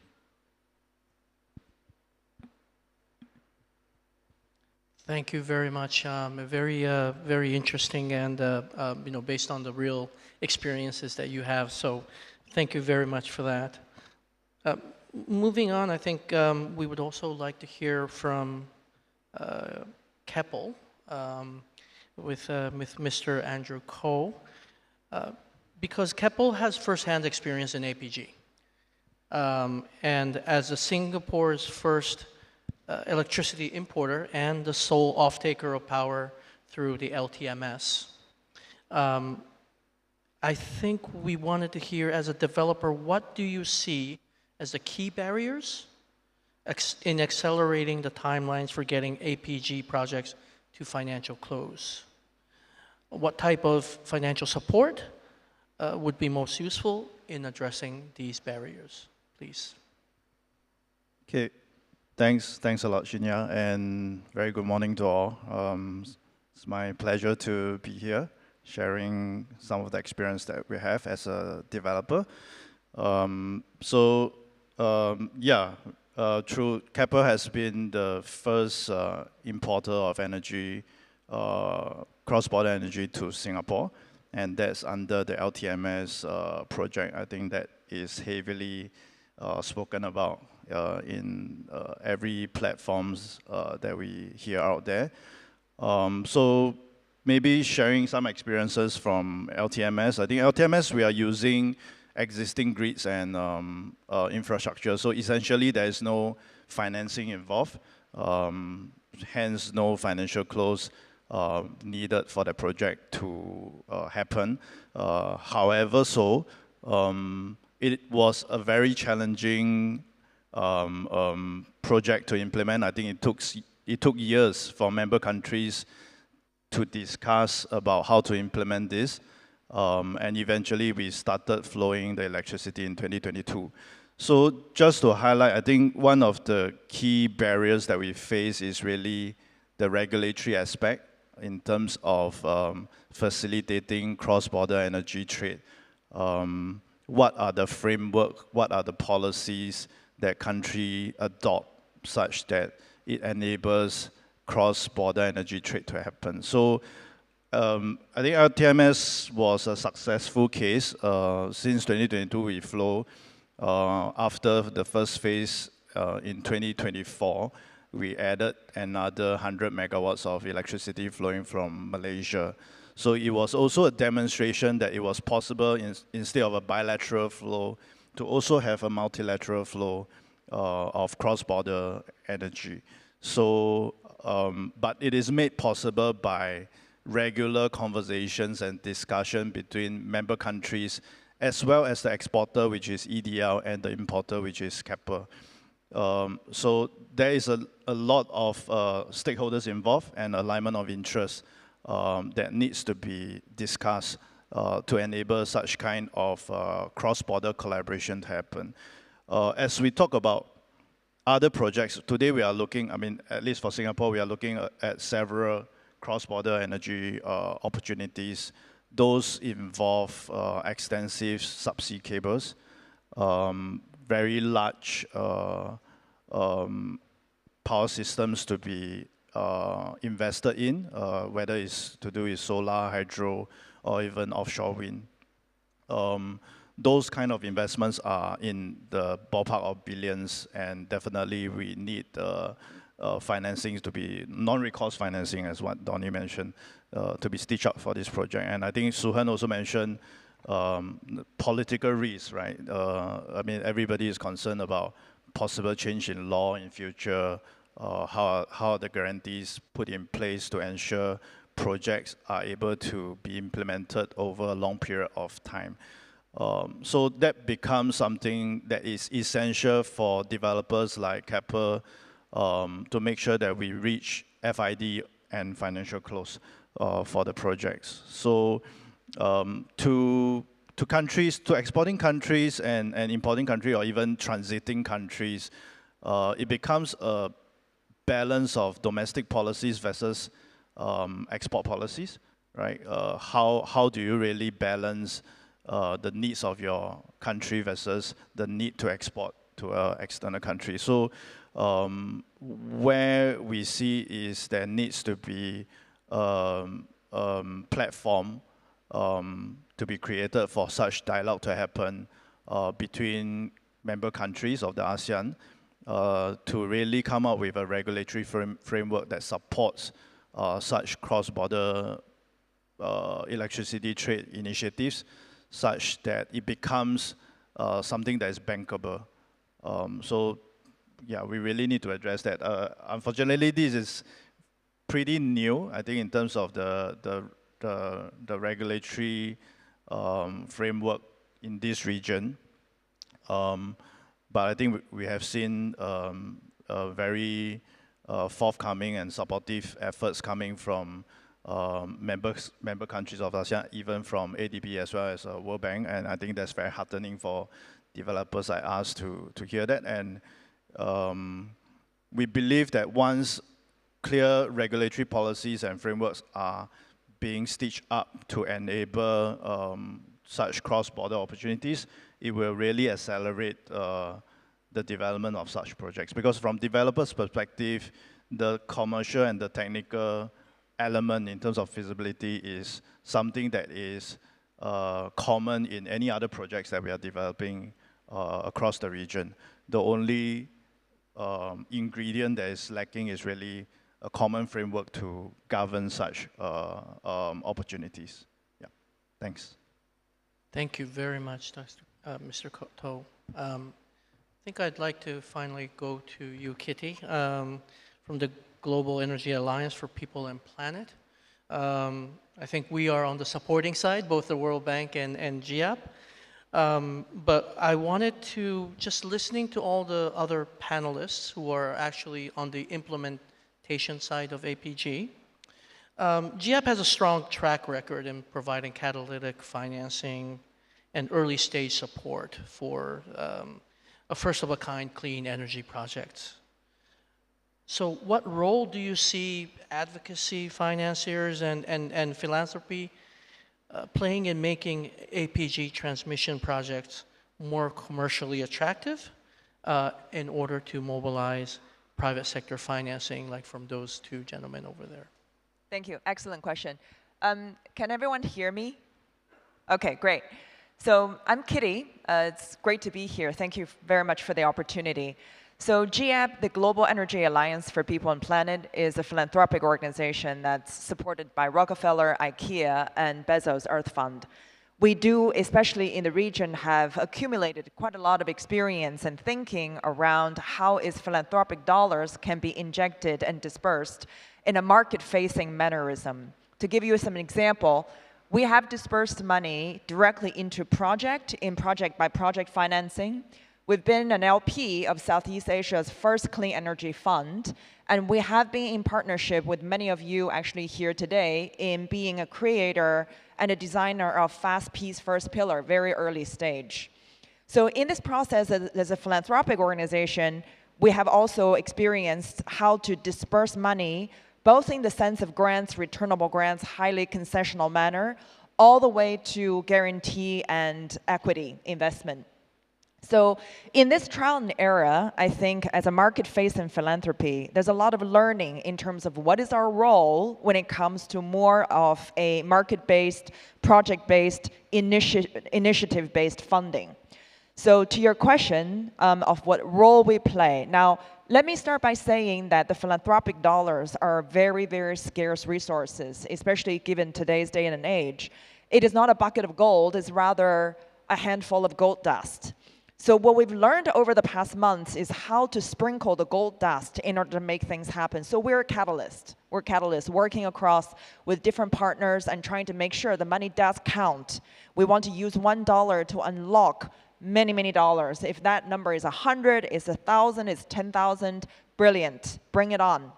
Thank you very much. Very interesting, and based on the real experiences that you have. So, thank you very much for that. Moving on, I think we would also like to hear from Keppel with Mr. Andrew Koh, because Keppel has first-hand experience in APG, and as Singapore's first electricity importer and the sole off-taker of power through the LTMS. I think we wanted to hear, as a developer, what do you see as the key barriers in accelerating the timelines for getting APG projects to financial close? What type of financial support would be most useful in addressing these barriers, please? Okay. Thanks a lot, Shinya, and very good morning to all. It's my pleasure to be here, sharing some of the experience that we have as a developer. True, Keppel has been the first importer of energy, cross-border energy to Singapore, and that's under the LTMS project. I think that is heavily spoken about in every platforms that we hear out there. So maybe sharing some experiences from LTMS. I think LTMS, we are using existing grids and infrastructure. So essentially, there is no financing involved, hence no financial close needed for the project to happen. However, it was a very challenging project to implement. I think it took years for member countries to discuss about how to implement this, and eventually we started flowing the electricity in 2022. So just to highlight, I think one of the key barriers that we face is really the regulatory aspect in terms of facilitating cross-border energy trade. What are the framework, what are the policies that country adopt such that it enables cross-border energy trade to happen. So I think LTMS was a successful case. Since 2022, we flow. After the first phase in 2024, we added another 100 megawatts of electricity flowing from Malaysia. So it was also a demonstration that it was possible, instead of a bilateral flow, to also have a multilateral flow of cross-border energy. So, but it is made possible by regular conversations and discussion between member countries, as well as the exporter, which is EDL, and the importer, which is Keppel. So there is a lot of stakeholders involved and alignment of interest that needs to be discussed to enable such kind of cross-border collaboration to happen. As we talk about other projects, today we are looking, I mean, at least for Singapore, we are looking at several cross-border energy opportunities. Those involve extensive subsea cables, very large power systems to be invested in, whether it's to do with solar, hydro, or even offshore wind. Those kind of investments are in the ballpark of billions, and definitely we need financing to be non-recourse financing, as what Donnie mentioned, to be stitched up for this project. And I think Suhan also mentioned political risk, right? I mean, everybody is concerned about possible change in law in future, how are the guarantees put in place to ensure projects are able to be implemented over a long period of time. So that becomes something that is essential for developers like Keppel to make sure that we reach FID and financial close for the projects. So to countries, to exporting countries and importing countries, or even transiting countries, it becomes a balance of domestic policies versus export policies, right? How do you really balance the needs of your country versus the need to export to an external country? So where we see is there needs to be platform to be created for such dialogue to happen between member countries of the ASEAN to really come up with a regulatory framework that supports such cross-border electricity trade initiatives, such that it becomes something that is bankable. So yeah, we really need to address that. Unfortunately, this is pretty new, I think, in terms of the regulatory framework in this region. But I think we have seen very forthcoming and supportive efforts coming from member countries of ASEAN, even from ADB as well as World Bank, and I think that's very heartening for developers like us to hear that. And we believe that once clear regulatory policies and frameworks are being stitched up to enable such cross-border opportunities, it will really accelerate the development of such projects. Because from developers' perspective, the commercial and the technical element in terms of feasibility is something that is common in any other projects that we are developing across the region. The only ingredient that is lacking is really a common framework to govern such opportunities. Yeah, thanks. Thank you very much, Mr. To. I think I'd like to finally go to you, Kitty, from the Global Energy Alliance for People and Planet. I think we are on the supporting side, both the World Bank and GIAP. But I wanted to, just listening to all the other panelists who are actually on the implementation side of APG, GIAP has a strong track record in providing catalytic financing and early stage support for a first-of-a-kind clean energy projects. So what role do you see advocacy, financiers, and philanthropy playing in making APG transmission projects more commercially attractive in order to mobilize private sector financing, like from those two gentlemen over there? Thank you. Excellent question. Can everyone hear me? Okay, great. So I'm Kitty. It's great to be here. Thank you very much for the opportunity. So GAP, the Global Energy Alliance for People and Planet, is a philanthropic organization that's supported by Rockefeller, IKEA, and Bezos Earth Fund. We do, especially in the region, have accumulated quite a lot of experience and thinking around how is philanthropic dollars can be injected and dispersed in a market-facing mannerism. To give you some example, we have dispersed money directly into project-by-project financing. We've been an LP of Southeast Asia's first clean energy fund, and we have been in partnership with many of you actually here today in being a creator and a designer of Fast Peace First Pillar, very early stage. So in this process, as a philanthropic organization, we have also experienced how to disperse money, both in the sense of grants, returnable grants, highly concessional manner, all the way to guarantee and equity investment. So in this trial and error, I think as a market-facing philanthropy, there's a lot of learning in terms of what is our role when it comes to more of a market-based, project-based, initiative-based funding. So to your question of what role we play. Now, let me start by saying that the philanthropic dollars are very, very scarce resources, especially given today's day and age. It is not a bucket of gold, it's rather a handful of gold dust. So what we've learned over the past months is how to sprinkle the gold dust in order to make things happen. So we're a catalyst. We're catalysts working across with different partners and trying to make sure the money does count. We want to use $1 to unlock many, many dollars. If that number is 100, it's 1,000, it's 10,000, brilliant, bring it on.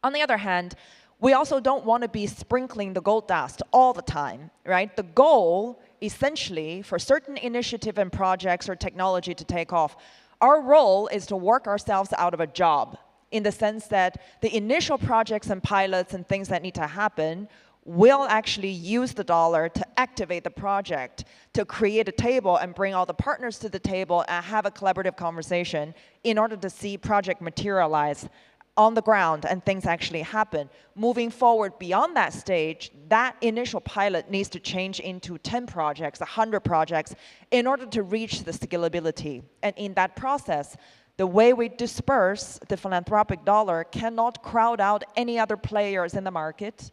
On the other hand, we also don't want to be sprinkling the gold dust all the time, right? The goal, essentially, for certain initiative and projects or technology to take off, our role is to work ourselves out of a job in the sense that the initial projects and pilots and things that need to happen will actually use the dollar to activate the project, to create a table and bring all the partners to the table and have a collaborative conversation in order to see project materialize on the ground and things actually happen. Moving forward beyond that stage, that initial pilot needs to change into 10 projects, 100 projects, in order to reach the scalability. And in that process, the way we disperse the philanthropic dollar cannot crowd out any other players in the market,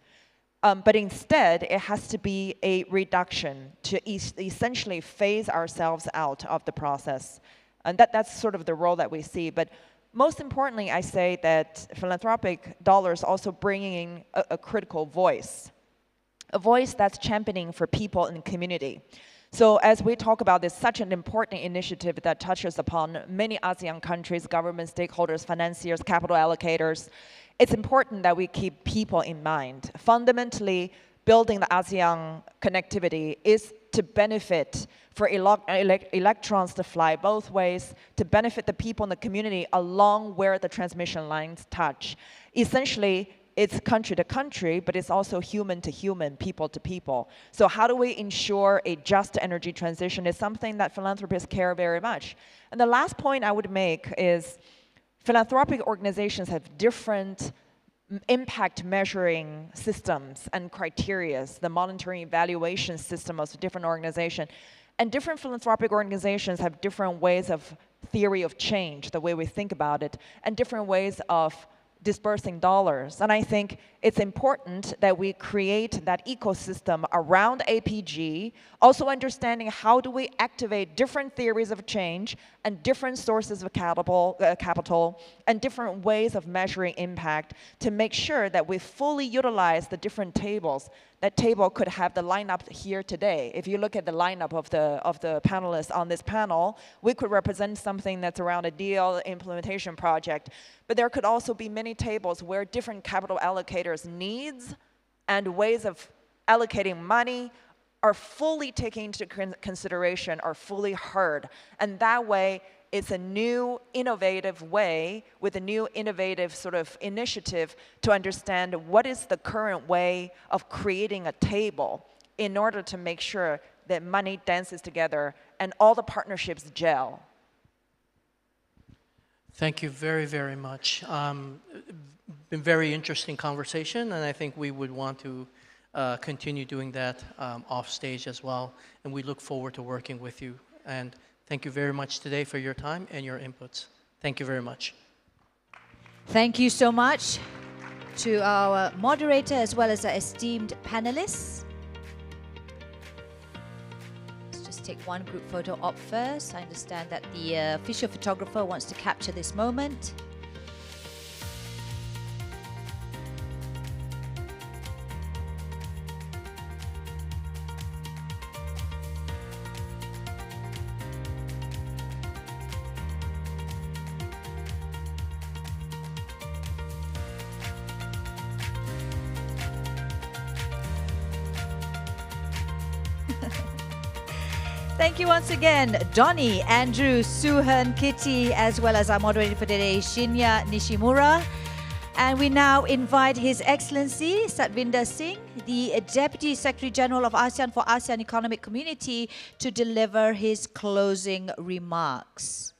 but instead, it has to be a reduction to essentially phase ourselves out of the process. And that's sort of the role that we see. But most importantly, I say that philanthropic dollars also bringing a critical voice, a voice that's championing for people in the community. So as we talk about this, such an important initiative that touches upon many ASEAN countries, government stakeholders, financiers, capital allocators, it's important that we keep people in mind. Fundamentally, building the ASEAN connectivity is to benefit for electrons to fly both ways, to benefit the people in the community along where the transmission lines touch. Essentially, it's country to country, but it's also human to human, people to people. So how do we ensure a just energy transition is something that philanthropists care very much. And the last point I would make is philanthropic organizations have different impact measuring systems and criteria, the monitoring evaluation system of different organizations. And different philanthropic organizations have different ways of theory of change, the way we think about it, and different ways of dispersing dollars. And I think it's important that we create that ecosystem around APG, also understanding how do we activate different theories of change and different sources of capital and different ways of measuring impact to make sure that we fully utilize the different tables. That table could have the lineup here today. If you look at the lineup of the panelists on this panel, we could represent something that's around a deal implementation project. But there could also be many tables where different capital allocators' needs and ways of allocating money are fully taken into consideration, are fully heard. And that way, it's a new, innovative way with a new, innovative sort of initiative to understand what is the current way of creating a table in order to make sure that money dances together and all the partnerships gel. Thank you very, very much. Been very interesting conversation, and I think we would want to continue doing that off stage as well. And we look forward to working with you. And thank you very much today for your time and your inputs. Thank you very much. Thank you so much to our moderator as well as our esteemed panelists. Let's just take one group photo op first. I understand that the official photographer wants to capture this moment. Thank you once again, Donnie, Andrew, Suhan, Kitty, as well as our moderator for today, Shinya Nishimura. And we now invite His Excellency Satvinder Singh, the Deputy Secretary General of ASEAN for ASEAN Economic Community, to deliver his closing remarks.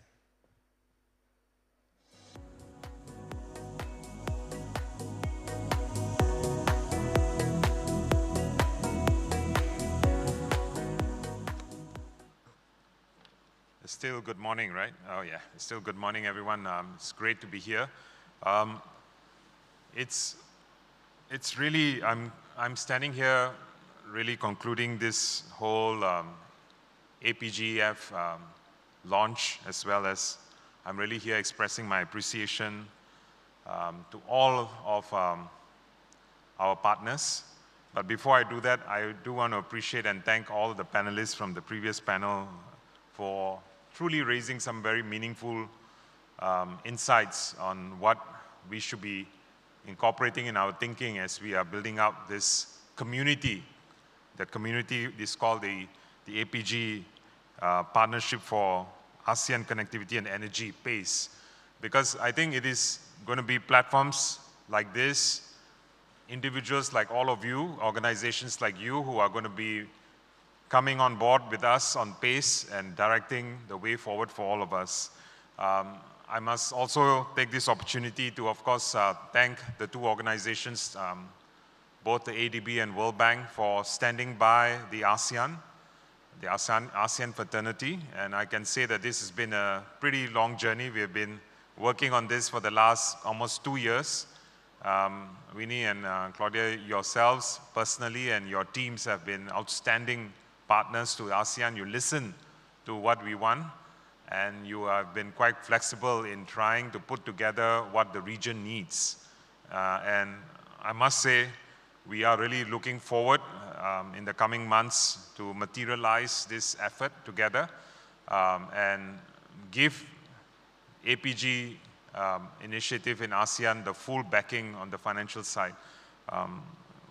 Still good morning, right? Oh yeah, still good morning, everyone. It's great to be here. It's really, I'm standing here really concluding this whole APGF launch, as well as I'm really here expressing my appreciation to all of our partners. But before I do that, I do want to appreciate and thank all the panelists from the previous panel for truly raising some very meaningful insights on what we should be incorporating in our thinking as we are building out this community. The community is called the APG Partnership for ASEAN Connectivity and Energy, PACE. Because I think it is going to be platforms like this, individuals like all of you, organizations like you who are going to be coming on board with us on PACE and directing the way forward for all of us. I must also take this opportunity to, of course, thank the two organizations, both the ADB and World Bank, for standing by the ASEAN fraternity. And I can say that this has been a pretty long journey. We have been working on this for the last almost 2 years. Winnie and Claudia, yourselves personally and your teams have been outstanding partners to ASEAN. You listen to what we want, and you have been quite flexible in trying to put together what the region needs. And I must say, we are really looking forward in the coming months to materialize this effort together and give APG initiative in ASEAN the full backing on the financial side.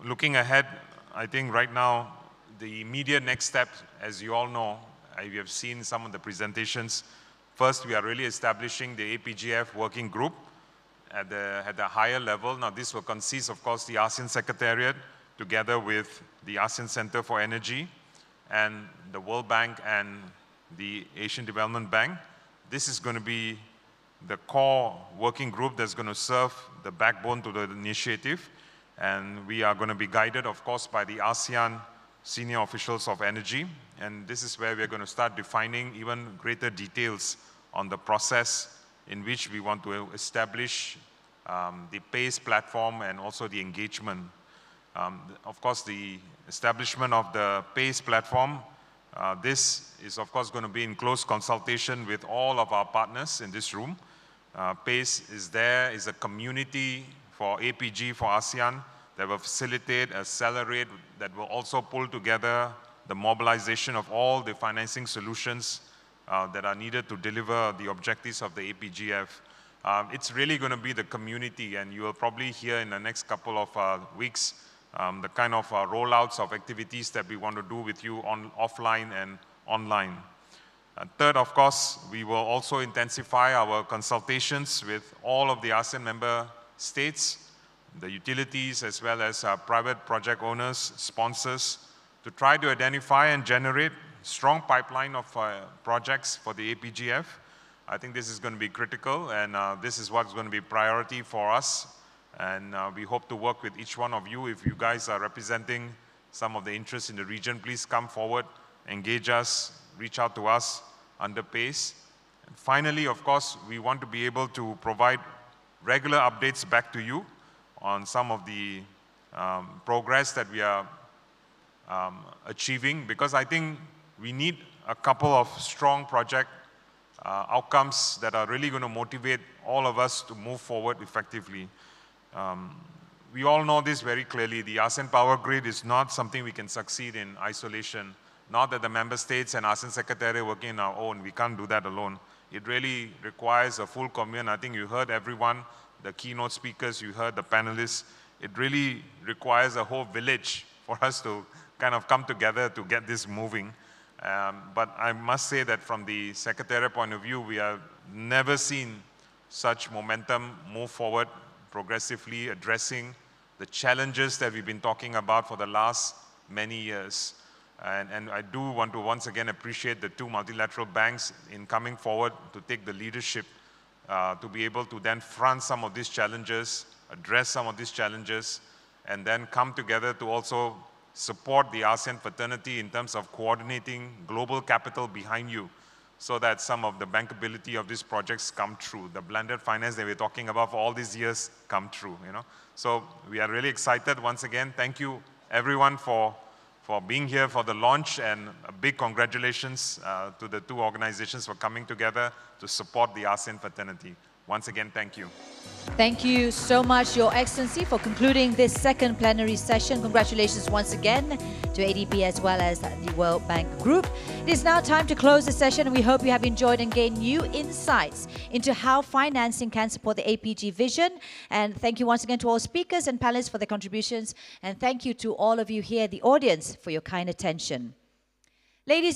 Looking ahead, I think right now, the immediate next step, as you all know, you have seen some of the presentations. First, we are really establishing the APGF working group at the higher level. Now, this will consist, of course, the ASEAN Secretariat, together with the ASEAN Center for Energy, and the World Bank and the Asian Development Bank. This is going to be the core working group that's going to serve the backbone to the initiative. And we are going to be guided, of course, by the ASEAN senior officials of energy, and this is where we're going to start defining even greater details on the process in which we want to establish the PACE platform and also the engagement. Of course, the establishment of the PACE platform, this is of course going to be in close consultation with all of our partners in this room. PACE is a community for APG for ASEAN that will facilitate, accelerate, that will also pull together the mobilization of all the financing solutions that are needed to deliver the objectives of the APGF. It's really going to be the community, and you will probably hear in the next couple of weeks the kind of rollouts of activities that we want to do with you on offline and online. Third, of course, we will also intensify our consultations with all of the ASEAN member states, the utilities, as well as private project owners, sponsors, to try to identify and generate strong pipeline of projects for the APGF. I think this is going to be critical, and this is what's going to be priority for us. And we hope to work with each one of you. If you guys are representing some of the interests in the region, please come forward, engage us, reach out to us under PACE. And finally, of course, we want to be able to provide regular updates back to you on some of the progress that we are achieving, because I think we need a couple of strong project outcomes that are really going to motivate all of us to move forward effectively. We all know this very clearly. The ASEAN Power Grid is not something we can succeed in isolation. Not that the member states and ASEAN Secretariat are working on our own. We can't do that alone. It really requires a full commitment. I think you heard everyone, the keynote speakers, you heard the panelists. It really requires a whole village for us to kind of come together to get this moving. But I must say that from the Secretariat point of view, we have never seen such momentum move forward progressively, addressing the challenges that we've been talking about for the last many years. And I do want to once again appreciate the two multilateral banks in coming forward to take the leadership to be able to then front some of these challenges, address some of these challenges, and then come together to also support the ASEAN fraternity in terms of coordinating global capital behind you so that some of the bankability of these projects come true. The blended finance that we're talking about for all these years come true, you know. So we are really excited. Once again, thank you everyone for being here for the launch, and a big congratulations to the two organizations for coming together to support the ASEAN fraternity. Once again, thank you. Thank you so much, Your Excellency, for concluding this second plenary session. Congratulations once again to ADB as well as the World Bank Group. It is now time to close the session. We hope you have enjoyed and gained new insights into how financing can support the APG vision. And thank you once again to all speakers and panelists for their contributions. And thank you to all of you here, the audience, for your kind attention. Ladies